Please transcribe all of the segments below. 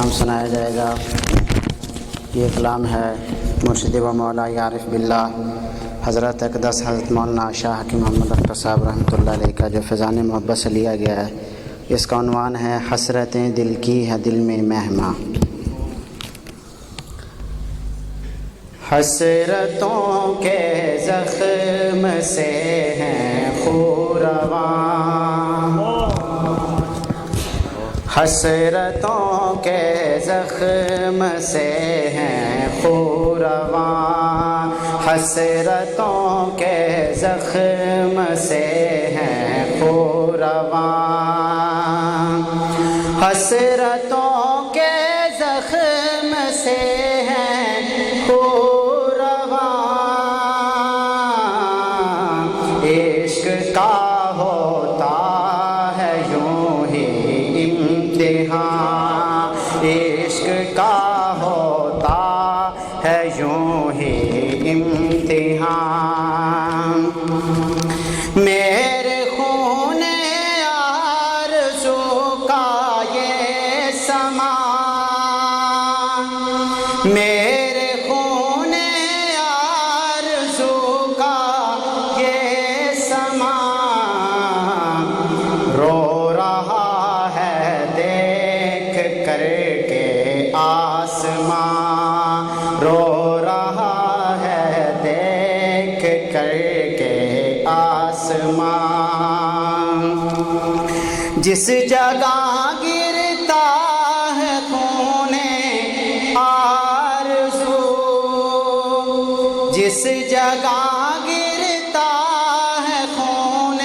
کلام سنایا جائے گا۔ یہ کلام ہے مرشد و مولا عارف باللہ حضرت اقدس حضرت مولانا شاہ حکیم محمد اختر صاحب رحمۃ اللہ علیہ کا، جو فیضان محبت سے لیا گیا ہے۔ اس کا عنوان ہے حسرتیں دل کی ہے دل میں مہماں۔ حسرتوں کے زخم سے ہیں خورواں، حسرتوں کے زخم سے ہیں خورواں، حسرتوں کے زخم سے ہیں خورواں، حسرتوں کے زخم سے ہیں خورواں، عشق کا ہوتا ہے یوں ہی امتحان، عشق کا ہوتا ہے یوں ہی امتحان، میرے خون آرزو کا یہ سماں، میرے خون آرزو کا یہ سماں، رو رہا ہے دیکھ کر کے آسماں، رو رہا ہے دیکھ کر کے آسماں، جس جگہ گرتا ہے خون آرزو، جس جگہ گرتا ہے خون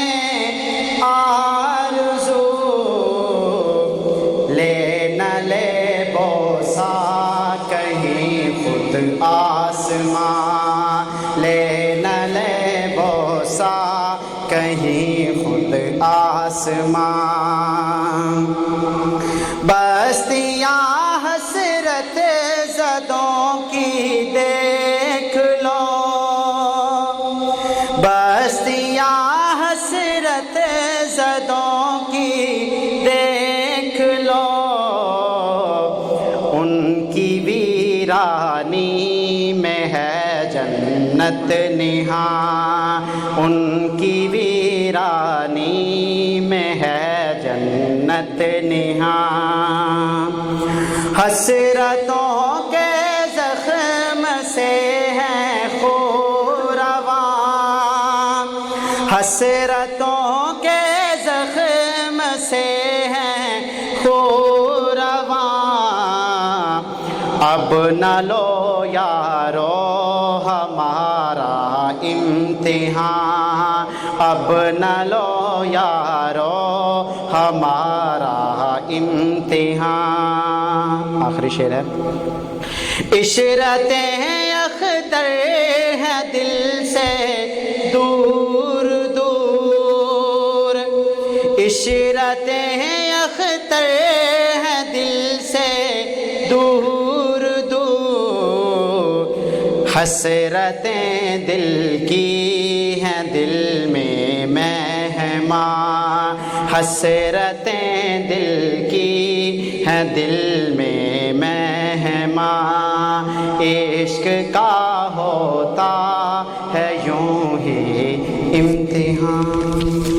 آرزو، لے نہ لے بوسہ کہیں خود آسماں، لے نہ لے بوسہ کہیں خود آسماں، بستیاں حسرت زدوں کی دیکھ لو، بستیاں حسرت زدوں کی دیکھ لو، ان کی ویرانی میں ہے جنت نہاں، ان کی ویرانی میں ہے جنت نہاں، حسرتوں کے زخم سے ہیں خورواں، حسرتوں کے زخم سے ہیں خورواں، اب نہ لو یارو ہمارا امتحان، اب نہ لو یارو ہمارا امتحان۔ آخری شعر ہے، عشرتیں اختر ہے دل سے دور دور، عشرتیں اختر ہے دل سے دور دور، حسرتیں دل کی ہیں دل میں مہماں، حسرتیں دل کی ہیں دل میں مہماں، عشق کا ہوتا ہے یوں ہی امتحان۔